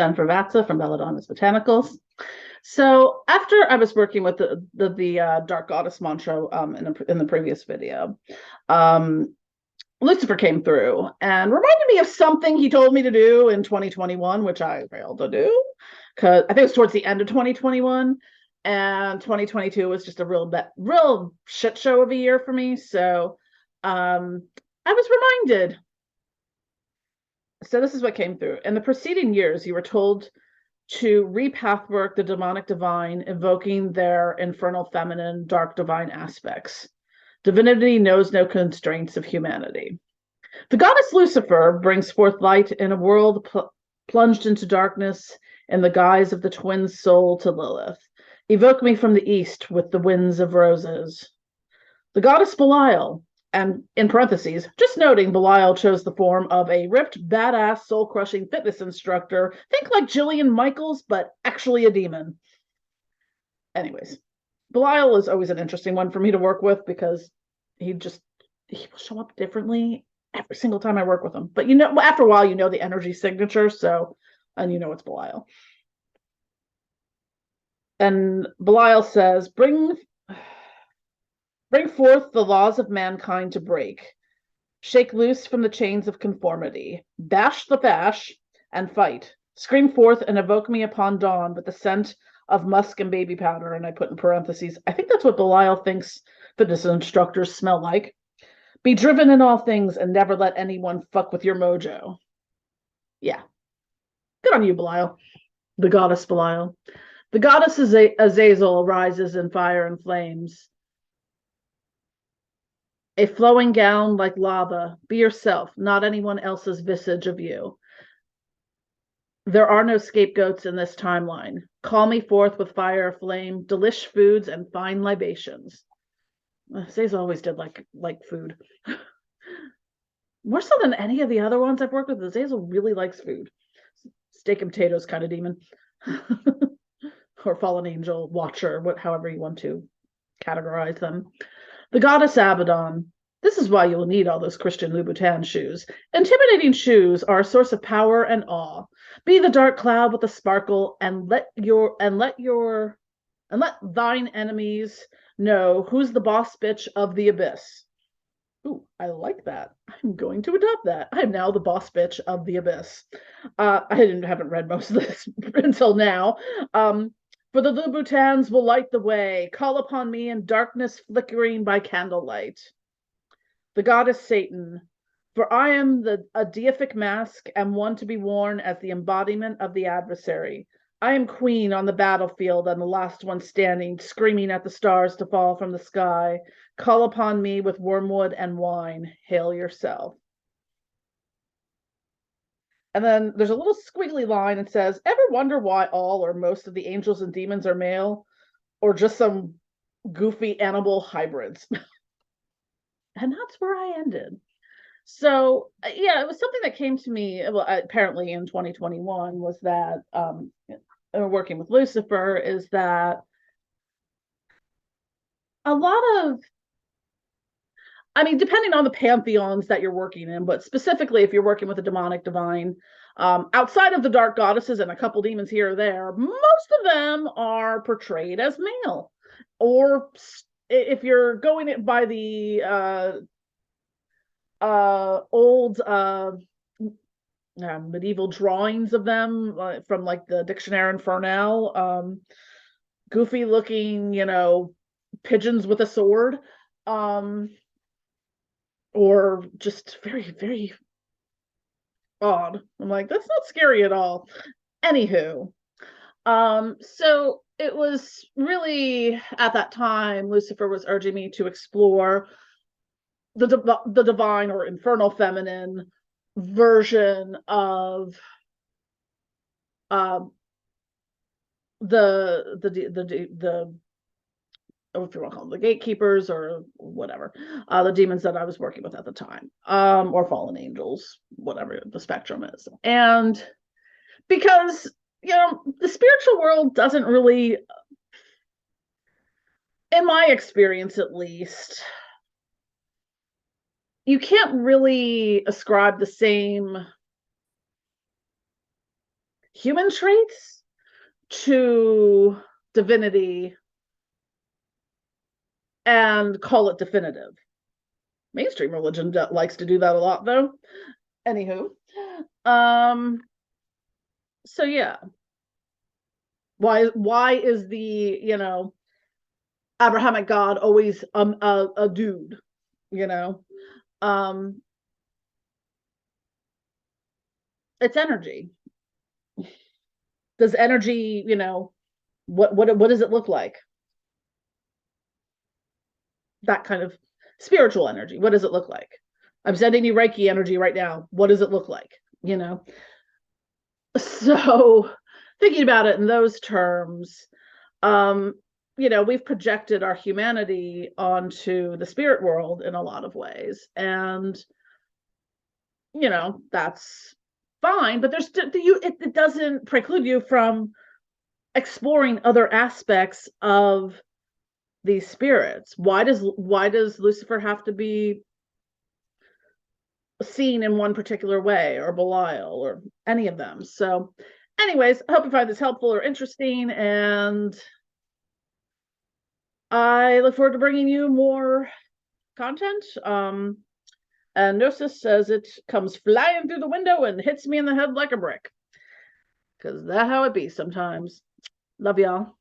Jen Fravatza from Belladonna's Botanicals. So after I was working with the Dark Goddess mantra in the previous video, um, Lucifer came through and reminded me of something he told me to do in 2021, which I failed to do because I think it was towards the end of 2021, and 2022 was just a real shit show of a year for me. So I was reminded. So this is what came through. In the preceding years, you were told to re-pathwork the demonic divine, invoking their infernal feminine, dark divine aspects. Divinity knows no constraints of humanity. The goddess Lucifer brings forth light in a world plunged into darkness in the guise of the twin soul to Lilith. Evoke me from the east with the winds of roses. The goddess Belial, and in parentheses, just noting Belial chose the form of a ripped, badass, soul-crushing fitness instructor. Think like Jillian Michaels, but actually a demon. Anyways, Belial is always an interesting one for me to work with because he will show up differently every single time I work with him. But you know, after a while, you know the energy signature, and you know it's Belial. And Belial says, bring forth the laws of mankind to break. Shake loose from the chains of conformity. Bash the bash and fight. Scream forth and evoke me upon dawn with the scent of musk and baby powder. And I put in parentheses, I think that's what Belial thinks fitness instructors smell like. Be driven in all things and never let anyone fuck with your mojo. Yeah. Good on you, Belial. The goddess Belial. The goddess Azazel rises in fire and flames. A flowing gown like lava. Be yourself, not anyone else's visage of you. There are no scapegoats in this timeline. Call me forth with fire, flame, delish foods, and fine libations. Azazel always did like food. More so than any of the other ones I've worked with, Azazel really likes food. Steak and potatoes kind of demon. Or fallen angel, watcher, however you want to categorize them. The goddess Abaddon. This is why you will need all those Christian Louboutin shoes. Intimidating shoes are a source of power and awe. Be the dark cloud with the sparkle, and let thine enemies know who's the boss bitch of the abyss. Ooh, I like that. I'm going to adopt that. I'm now the boss bitch of the abyss. I haven't read most of this until now. For the Louboutins will light the way. Call upon me in darkness flickering by candlelight. The goddess Satan. For I am a deific mask and one to be worn as the embodiment of the adversary. I am queen on the battlefield and the last one standing, screaming at the stars to fall from the sky. Call upon me with wormwood and wine. Hail yourself. And then there's a little squiggly line that says, ever wonder why all or most of the angels and demons are male? Or just some goofy animal hybrids? And that's where I ended. So, yeah, it was something that came to me, well, apparently in 2021, was that working with Lucifer, is that a lot of, I mean, depending on the pantheons that you're working in, but specifically if you're working with a demonic divine, outside of the dark goddesses and a couple demons here or there, most of them are portrayed as male. Or if you're going by the old medieval drawings of them from like the Dictionnaire Infernal, goofy looking, pigeons with a sword. Or just very, very odd. I'm like, that's not scary at all. Anywho, so it was really at that time Lucifer was urging me to explore the divine or infernal feminine version of the if you want to call them the gatekeepers or whatever, the demons that I was working with at the time, or fallen angels, whatever the spectrum is. And because, the spiritual world doesn't really, in my experience at least, you can't really ascribe the same human traits to divinity and call it definitive. Mainstream religion likes to do that a lot, though. Anywho, so yeah, why is the Abrahamic God always a dude? Um, it's energy. Does energy, what does it look like? That kind of spiritual energy. What does it look like? I'm sending you Reiki energy right now. What does it look like? So thinking about it in those terms, um, we've projected our humanity onto the spirit world in a lot of ways. And, that's fine, but it doesn't preclude you from exploring other aspects of these spirits. Why does Lucifer have to be seen in one particular way, or Belial, or any of them? So anyways, I hope you find this helpful or interesting, and I look forward to bringing you more content. And Gnosis says it comes flying through the window and hits me in the head like a brick, because that's how it be sometimes. Love y'all.